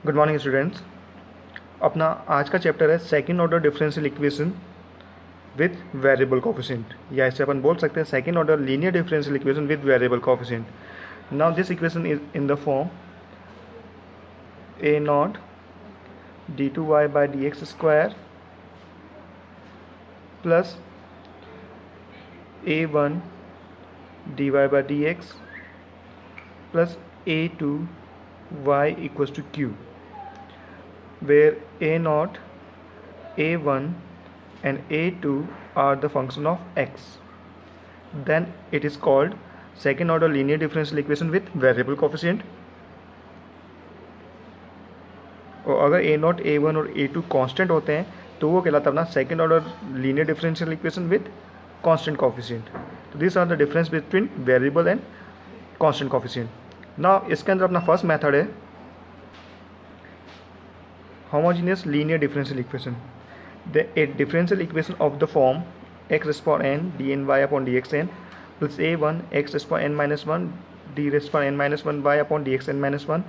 Good morning students. अपना आज का चैप्टर है second order differential equation with variable coefficient, या इसे अपन बोल सकते हैं second order linear differential equation with variable coefficient. Now this equation is in the form a naught d2y by dx square plus a1 dy by dx plus a2 y equals to q, where a naught, a1 and a2 are the function of x. Then it is called second order linear differential equation with variable coefficient. और अगर a not a1 और a2 constant होते हैं तो वो कहलाता है अपना second order linear differential equation with constant coefficient. तो this are the difference between variable and constant coefficient. Now इसके अंदर अपना फर्स्ट मेथड है homogeneous linear differential equation. The a differential equation of the form x raise power n dny upon dxn plus a1 x raise power n minus 1 d raise power n minus 1 y upon dxn minus 1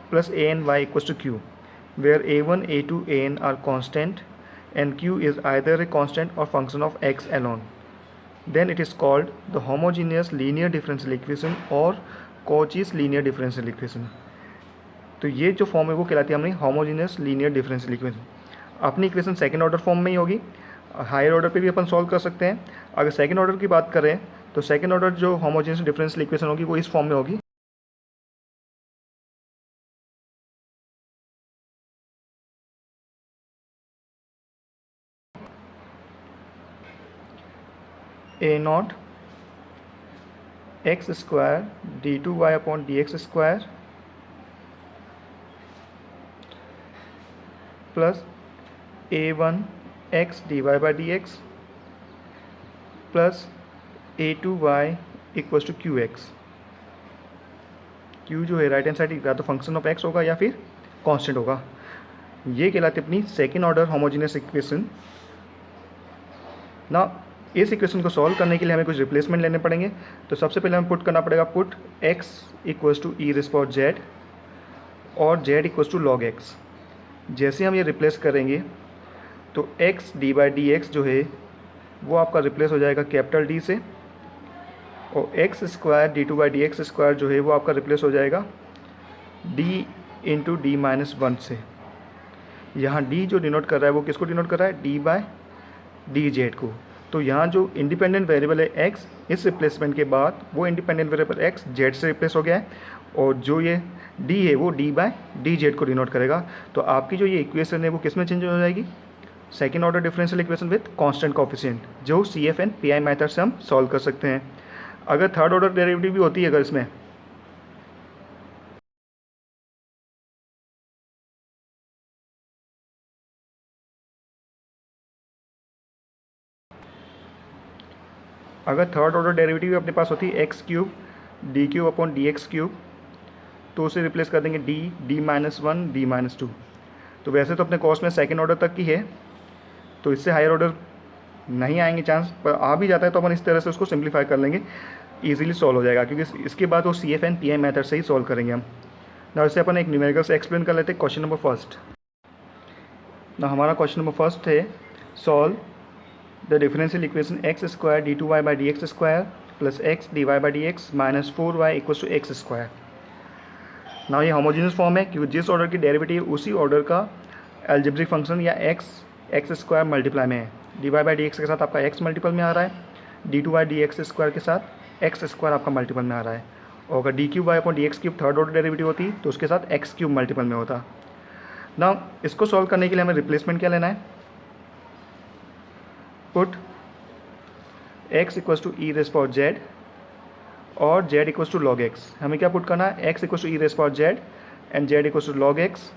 plus an y equals to q, where a1, a2, an are constant and q is either a constant or function of x alone. Then it is called the homogeneous linear differential equation or Cauchy's linear differential equation. तो ये जो form है वो कहलाती है हमारी homogeneous linear differential equation. अपनी equation second order form में ही होगी, हायर ऑर्डर पे भी अपन सॉल्व कर सकते हैं। अगर सेकंड ऑर्डर की बात करें तो सेकंड ऑर्डर जो होमोजेनियस डिफरेंशियल इक्वेशन होगी वो इस फॉर्म में होगी। a naught x square d2y upon dx square plus a1 x dy by dx plus a2y equals to qx। q जो है राइट हैंड साइड या तो फंक्शन ऑफ x होगा या फिर कांस्टेंट होगा। ये कहलाती है अपनी सेकेंड ऑर्डर होमोजेनियस इक्वेशन। ना इस इक्वेशन को सॉल्व करने के लिए हमें कुछ रिप्लेसमेंट लेने पड़ेंगे। तो सबसे पहले हमें पुट करना पड़ेगा put x equals to e rays power z और z equals to log x। जैसे हम ये रिप्लेस करेंगे तो x d by d x जो है वो आपका रिप्लेस हो जाएगा कैपिटल D से, और x square d two by d x square जो है वो आपका रिप्लेस हो जाएगा d इंटू डी माइनस 1 से। यहाँ d जो डिनोट कर रहा है वो किसको डिनोट कर रहा है, d बाय डी जेड को। तो यहाँ जो इंडिपेंडेंट वेरिएबल है x, इस रिप्लेसमेंट के बाद वो इंडिपेंडेंट वेरिएबल x z से रिप्लेस हो गया है, और जो ये d है वो d बाय डी जेड को डिनोट करेगा। तो आपकी जो ये इक्वेशन है वो किस में चेंज हो जाएगी, second order differential equation with constant coefficient, जो CF एंड PI मेथड से हम सॉल्व कर सकते हैं। अगर थर्ड ऑर्डर डेरिवेटिव भी होती है अगर इसमें, अगर थर्ड ऑर्डर डेरिवेटिव अपने पास होती है x cube D cube upon d x cube, तो उसे रिप्लेस कर देंगे डी माइनस 1 डी माइनस 2। तो वैसे तो अपने कॉस्ट में सेकेंड ऑर्डर तक की है, तो इससे हायर ऑर्डर नहीं आएंगे चांस, पर आ भी जाता है तो अपन इस तरह से उसको सिंप्लीफाई कर लेंगे, ईजिली सॉल्व हो जाएगा, क्योंकि इसके बाद वो CF एंड PI मेथड से ही सॉल्व करेंगे हम। ना इसे अपन एक न्यूमेरिकल से एक्सप्लेन कर लेते हैं। क्वेश्चन नंबर फर्स्ट ना, हमारा क्वेश्चन नंबर फर्स्ट है solve the differential equation x square d two y by d x square plus x d y by d x minus 4y equals to x square. ना ये homogeneous form है क्योंकि जिस order की derivative उसी order का algebraic function या x square multiply में है। D y by d x के साथ आपका x मल्टीपल में आ रहा है, d two y d x square के साथ एक्स स्क्वायर आपका मल्टीपल में आ रहा है, और अगर d cube y upon d x cube third order derivative होती तो उसके साथ एक्स क्यूब मल्टीपल में होता। ना इसको सॉल्व करने के लिए हमें रिप्लेसमेंट क्या लेना है, put x equals to e rays power z और z equals to log x। हमें क्या पुट करना है, x equals to e rays power z and z equals to log x।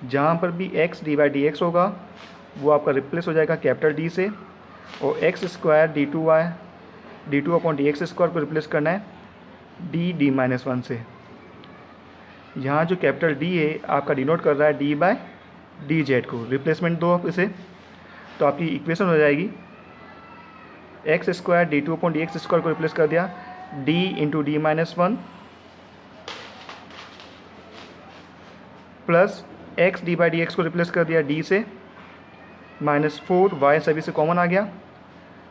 जहाँ पर भी x d by d x होगा वो आपका रिप्लेस हो जाएगा कैपिटल D से, और x square d two upon d x square को रिप्लेस करना है डी माइनस 1 से। यहाँ जो कैपिटल D है आपका डिनोट कर रहा है d बाय डी जेड को। रिप्लेसमेंट दो आप इसे, तो आपकी इक्वेशन हो जाएगी x square d two upon d x square को रिप्लेस कर दिया d into d minus 1 plus x D by d x को रिप्लेस कर दिया डी से, माइनस 4 वाई सभी से कॉमन आ गया,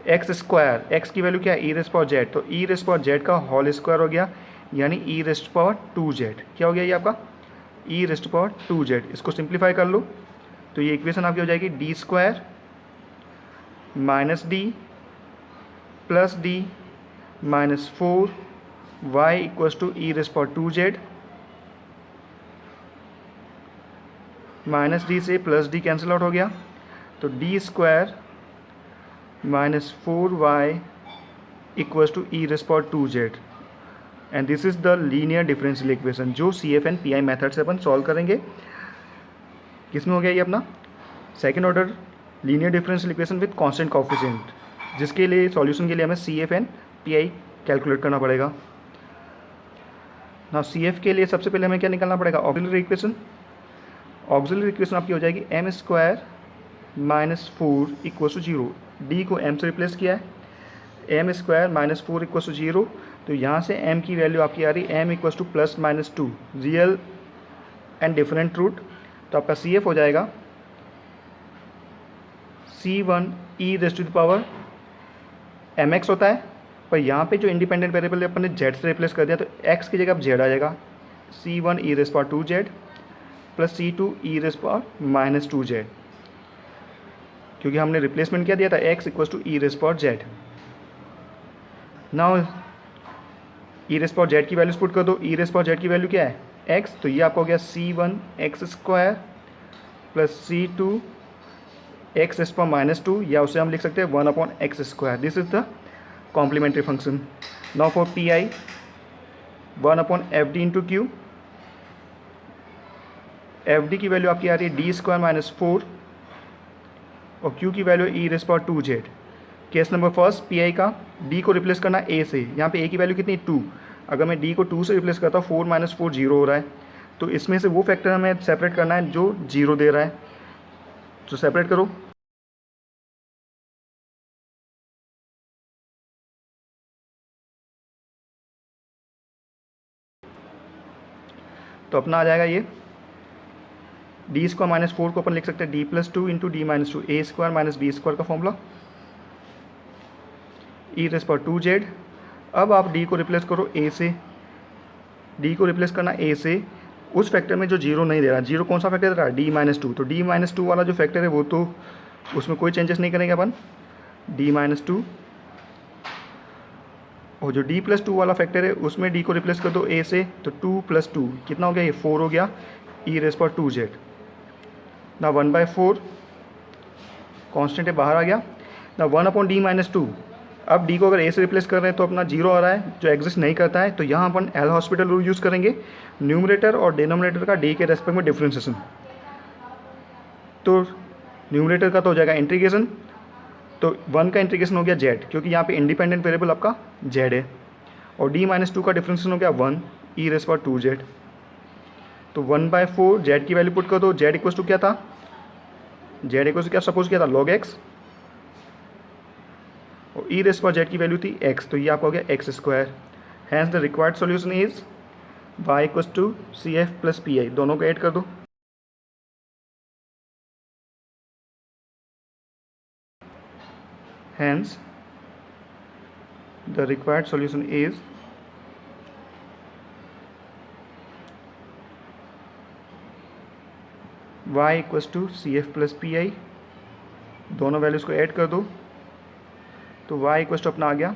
एक्स स्क्वायर, एक्स की वैल्यू क्या है ई रेस्ट पावर जेड, तो ई रेस्ट पावर जेड का होल स्क्वायर हो गया, यानी ई रेस्ट पावर 2z। क्या हो गया ये आपका ई रेस्ट पावर 2z। इसको सिंप्लीफाई कर लो तो ये इक्वेशन आपकी हो जाएगी d square minus d plus d minus 4 y equals to e raised power 2z, minus d से प्लस डी कैंसिल आउट हो गया, तो d square minus 4y equals to e raised power 2z। And this is the linear differential equation जो CFN PI method से अपन solve करेंगे। किसमें हो गया ये अपना second order linear differential equation with constant coefficient, जिसके लिए सॉल्यूशन के लिए हमें CFN PI कैलकुलेट करना पड़ेगा। ना CF के लिए सबसे पहले हमें क्या निकालना पड़ेगा ऑक्सिलरी इक्वेशन। ऑक्सिलरी इक्वेशन आपकी हो जाएगी m square minus 4 equals to 0, d को m से रिप्लेस किया है, m square minus 4 equals to 0, तो यहाँ से m की वैल्यू आपकी आ रही है m equals to plus minus 2, real and different root, तो आपका CF हो जाएगा C1 e raise to the power mx होता है, पर यहाँ पे जो इंडिपेंडेंट वेरिएबल अपन ने z से रिप्लेस कर दिया तो x की जगह अब z आ जाएगा, C1 e raise power 2z plus C2 e raise power minus 2z, क्योंकि हमने रिप्लेसमेंट क्या दिया था x equals to e rays power z। Now e rays power z की वैल्यूज पुट कर दो, ई रेज़ पावर z की value क्या है x, तो ये आपका हो गया C1 x square plus C2 x raise power minus 2, या उसे हम लिख सकते हैं 1/x square. This is the complementary function. Now for PI 1/FD into q, FD की वैल्यू आपकी आ रही है डी स्क्वायर माइनस 4 और Q की वैल्यू ई rays power 2z। Case number first PI का D को रिप्लेस करना A से, यहाँ पे A की वैल्यू कितनी 2, अगर मैं D को 2 से रिप्लेस करता हूँ 4 माइनस 4 0 हो रहा है, तो इसमें से वो फैक्टर हमें सेपरेट करना है जो 0 दे रहा है, तो सेपरेट करो। तो अपना आ जाएगा ये डी स्क्वायर माइनस 4 को अपन लिख सकते हैं D plus 2 into d minus 2, ए स्क्वायर माइनस बी स्क्वायर का फॉर्मूला, ई रेज़ पावर 2z। अब आप डी को रिप्लेस करो ए से, डी को रिप्लेस करना ए से उस फैक्टर में जो 0 नहीं दे रहा, 0 कौन सा फैक्टर दे रहा है डी माइनस 2, तो डी माइनस 2 वाला जो फैक्टर है वो तो उसमें कोई चेंजेस नहीं करेंगे अपन, डी माइनस 2, और जो डी प्लस 2 वाला फैक्टर है उसमें डी को रिप्लेस कर दो ए से, तो 2 प्लस 2 कितना हो गया ये 4 हो गया, ई रेज़ पावर 2z। ना 1/4 कांस्टेंट है बाहर आ गया, ना 1/d माइनस 2, अब d को अगर a से रिप्लेस कर रहे हैं तो अपना 0 आ रहा है जो एग्जिस्ट नहीं करता है, तो यहाँ अपन एल हॉस्पिटल रूल यूज़ करेंगे, न्यूमरेटर और डिनोमिनेटर का d के रेस्पेक्ट में डिफ्रेंसिएशन। तो न्यूमरेटर का तो हो जाएगा इंटीग्रेशन, तो 1 का इंटीग्रेशन हो गया z, क्योंकि यहाँ पे इंडिपेंडेंट वेरिएबल आपका z है, और d माइनस 2 का डिफ्रेंसिएशन हो गया 1 ई रेज़ पावर 2z, तो 1/4 z की वैल्यू पुट कर दो, z इक्वल्स टू क्या था, z इक्वल्स टू क्या सपोज किया था log x, और ई रेज़ पावर z की वैल्यू थी x, तो ये आपका हो गया x square. Hence the required solution is y equals to CF plus PI, दोनों को ऐड कर दो, hence the required solution is y equals to CF plus PI, दोनों वैल्यूज़ को ऐड कर दो, तो y इक्वल्स टू अपना आ गया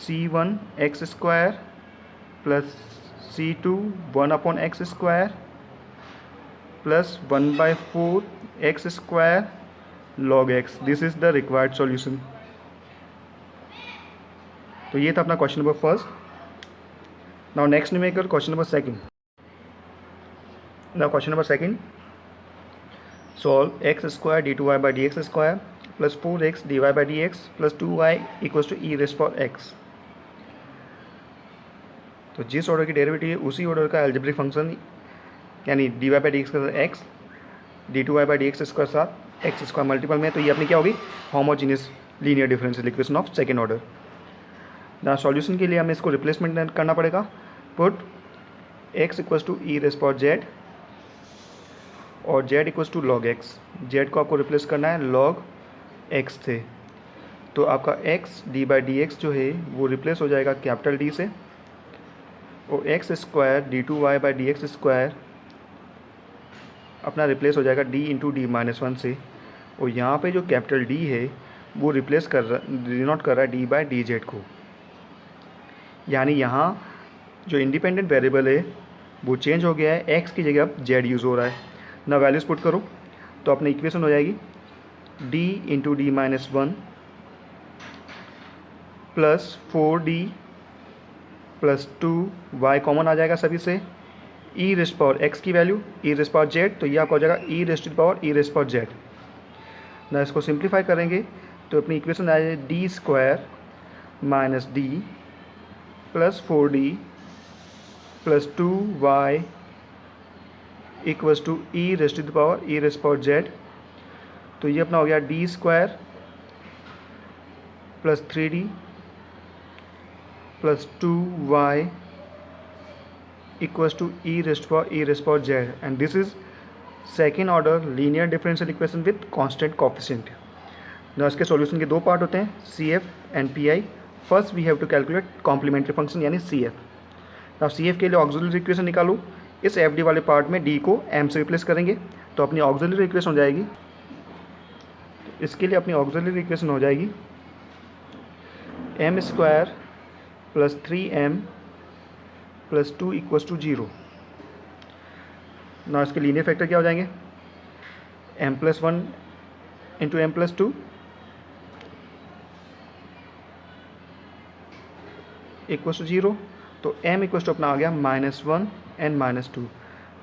C1 x square plus C2 1/x square plus 1/4 x square log x। This is the required solution. तो ये था अपना question number first. Now next numerical question number second. Now question number second, solve x square d2y by dx square plus 4x dy by dx plus 2y equals to e rays power x। तो जिस order की derivative है उसी order का algebraic function, यानी dy by dx के साथ x, d2y by dx square साथ x स्क्वायर मल्टीपल में, तो ये अपनी क्या होगी homogeneous linear differential equation of second order. ना सॉल्यूशन के लिए हमें इसको रिप्लेसमेंट करना पड़ेगा, put x equals to e rays power z और z equals to log x। z को आपको रिप्लेस करना है log x से, तो आपका x d by d x जो है वो रिप्लेस हो जाएगा कैपिटल D से, और x square d two y by d x square अपना रिप्लेस हो जाएगा d into d minus one से, और यहाँ पे जो कैपिटल D है वो रिप्लेस कर रहा डिनोट कर रहा है d बाई डी जेड को। यानी यहाँ जो इंडिपेंडेंट वेरिएबल है वो चेंज हो गया है, x की जगह अब z यूज़ हो रहा है ना। वैल्यूज़ पुट करो तो अपनी इक्वेशन हो जाएगी d into d minus one plus 4d plus 2y common आ जाएगा सभी से, e रेस्ट पावर x की value e raised power z, तो ये आपका हो जाएगा e raised power e raised power z ना। इसको सिंप्लीफाई करेंगे तो अपनी इक्वेशन आ जाएगी d square minus d plus 4d plus 2y equals to e raised power z। तो ये अपना हो गया d square plus 3d plus 2y equals to e raised power z, and this is second order linear differential equation with constant coefficient. ना इसके solution के दो part होते हैं, CF and PI। First we have to calculate complementary function यानी CF। ना CF के लिए ऑक्सिलरी इक्वेशन निकालो, इस FD वाले पार्ट में D को M से रिप्लेस करेंगे तो अपनी ऑक्सिलरी इक्वेशन हो जाएगी, इसके लिए अपनी ऑक्सिलरी इक्वेशन हो जाएगी m square plus 3m plus 2 equals to 0। ना इसके लीनियर फैक्टर क्या हो जाएंगे, m plus 1 into m plus 2 equals to 0, तो m इक्वल्स टू अपना आ गया -1 एंड -2।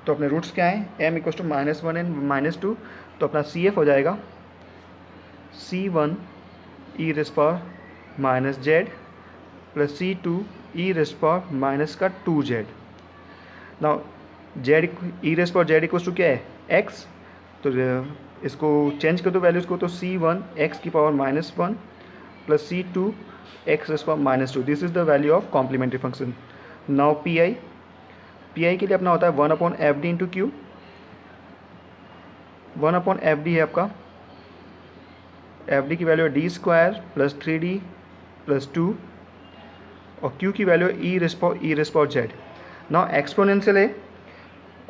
तो अपने रूट्स क्या हैं, m इक्वल्स टू -1 एंड -2, तो अपना CF हो जाएगा C1 e raised power minus z plus C2 e raised power minus का 2z। Now z e raised power z equals to क्या है x, तो इसको चेंज कर दो वैल्यूज़ को, तो C1 x की power -1 plus C2 x raised power -2। This is the value of complementary function. Now PI के लिए अपना होता है 1/FD इंटू क्यू। 1/FD है आपका, FD की वैल्यू है D square plus 3d plus 2, और Q की वैल्यू है e raised power z। Now exponential है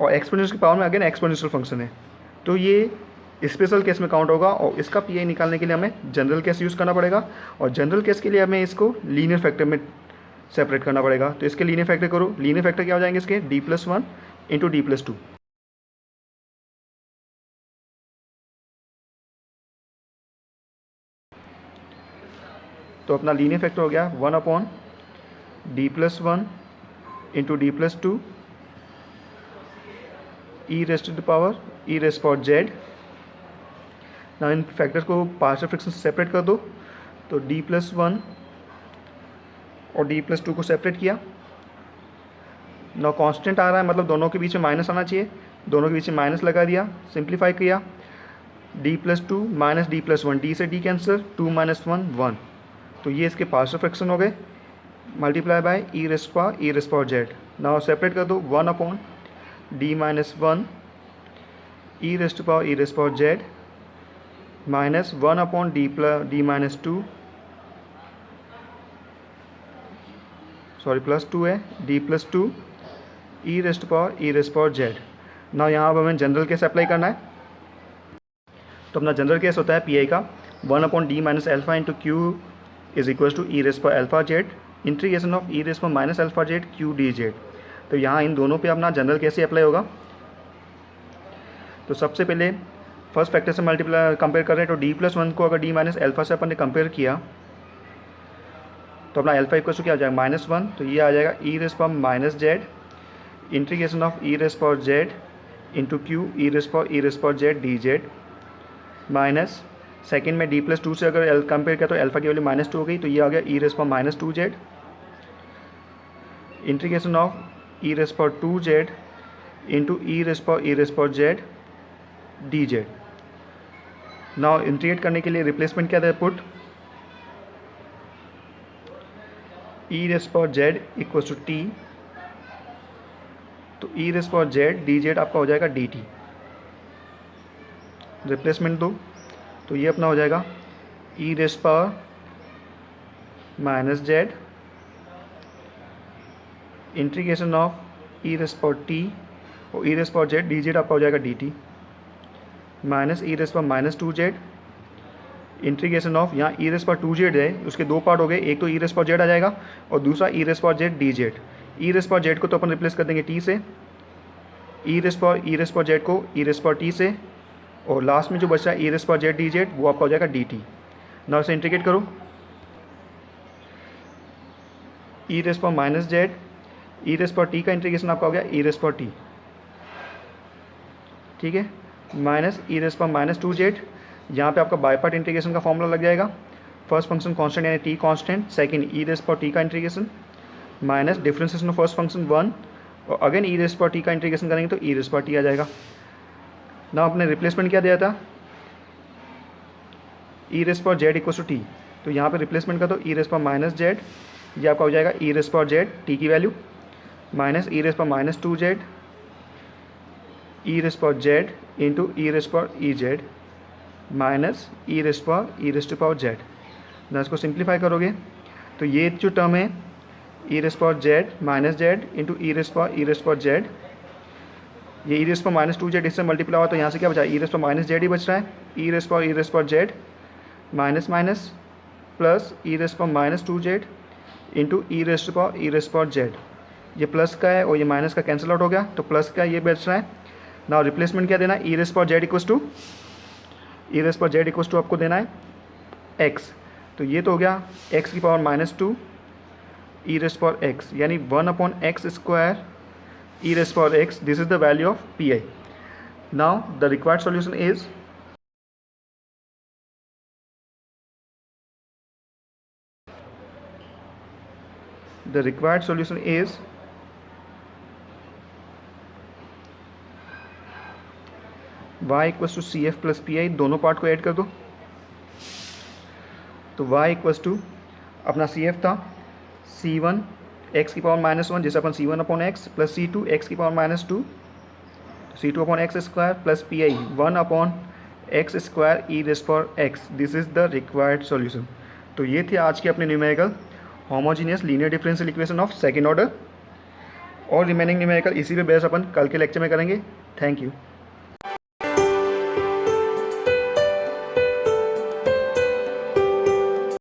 और एक्सपोनेंशियल की पावर में अगेन एक्सपोनेंशियल फंक्शन है, तो ये स्पेशल केस में काउंट होगा, और इसका PI निकालने के लिए हमें जनरल केस यूज़ करना पड़ेगा, और जनरल केस के लिए हमें इसको लीनियर फैक्टर में सेपरेट करना पड़ेगा। तो इसके लीनियर फैक्टर करो, लीनियर फैक्टर क्या हो जाएंगे इसके d+1 इंटू d+2। तो अपना लीनियर फैक्टर हो गया 1/d+1 into d+2 e raised power z। ना इन फैक्टर्स को पार्शियल फ्रैक्शन से सेपरेट कर दो, तो d+1 और d+2 को सेपरेट किया। ना कांस्टेंट आ रहा है, मतलब दोनों के बीच में माइनस आना चाहिए, दोनों के बीच में माइनस लगा दिया, सिंप्लीफाई किया, d+2 माइनस d+1, d से d कैंसर, 2 - 1 1, तो ये इसके पार्शियल फ्रैक्शन हो गए, multiply by e raised power z। Now separate कर दो 1/d-1 e raised power z minus 1/d-2, sorry plus 2 है, d+2 e raised power z। ना यहाँ अब हमें जनरल केस अप्लाई करना है, तो अपना जनरल केस होता है PI का 1/d minus alpha into q is equals to e raised power alpha z integration of e raised power minus alpha z q d z. तो यहाँ इन दोनों पे अपना जनरल केस ही अप्लाई होगा। तो सबसे पहले फर्स्ट फैक्टर से मल्टीप्लाई कंपेयर कर रहे हैं, तो d+1 को अगर d माइनस अल्फा से अपन ने कंपेयर किया तो अपना अल्फा इक्वल टू क्या आ जाएगा -1, तो ये आ जाएगा e raised power minus z integration of e raised power z into Q e raised power z d Z, minus second में d+2 से अगर कंपेयर किया तो अल्फा की वैल्यू -2 हो गई, तो ये आ गया e raised power -2z integration of e raised power 2z into e raised power z d z. Now integrate करने के लिए रिप्लेसमेंट क्या था, put e raised power z equals to t, तो e raised power z d z आपका हो जाएगा dt। Replacement दो, तो ये अपना हो जाएगा e raise power minus z integration of e raise power t और e raise power z d z आपका हो जाएगा d t minus e raise power minus two z integration of, यहाँ e raise power two z है, उसके दो part हो गए, एक तो ई रेस पावर जेड आ जाएगा और दूसरा e raise power z d z. E raise power z को तो अपन रिप्लेस कर देंगे टी से, ई रेस पावर जेड को ई रेस पावर टी से, और लास्ट में जो बचा है e raise power z d z वो आपका हो जाएगा डी टी। ना उसे इंटीग्रेट करो, e raise power minus z e raise power t का इंटीग्रेशन आपका हो गया ई रेस पावर टी, ठीक है, minus e raise power minus two z, यहाँ पे आपका बाय पार्ट इंटीग्रेशन का फॉर्मूला लग जाएगा। फर्स्ट फंक्शन कांस्टेंट यानी t constant, second e raise power t का integration minus differentiation of first function 1 और again e raise power t का इंटीग्रेशन करेंगे तो ई रेस पावर टी आ जाएगा। ना आपने रिप्लेसमेंट क्या दिया था, e raise power z equal to t, तो यहाँ पे रिप्लेसमेंट का तो e raise power minus z, ये आपका हो जाएगा e raise power z t की value minus e raise power minus two z e raise power z into e raise power e z minus e raise two power z. ना इसको simplify करोगे तो ये जो टर्म है e raise power z minus z into e raise power z, ये e raise power minus two z इससे multiply हुआ तो यहाँ से क्या बचा, e raise power minus z ही बच रहा है, e raise power z minus minus plus e raise power minus two z into e raise power z, ये प्लस का है और ये माइनस का कैंसिल आउट हो गया तो प्लस का ये बच रहा है। ना रिप्लेसमेंट क्या देना है, e raise power z equals to आपको देना है एक्स, तो ये तो हो गया एक्स की power minus two e raise power x, यानी 1/x square e raise power x, this is the value of p i. Now the required solution is y equals to c f plus p i, दोनों part को add कर दो, तो y equals to अपना C F था c1 x की power minus one, जैसे अपन c1/x plus c2 x की power minus to, c2/x square plus p I 1/x square e raise power x, this is the required solution. तो ये थे आज के अपने numerical homogeneous linear differential equation of second order, और remaining numerical इसी पे बेस अपन कल के लेक्चर में करेंगे। Thank you.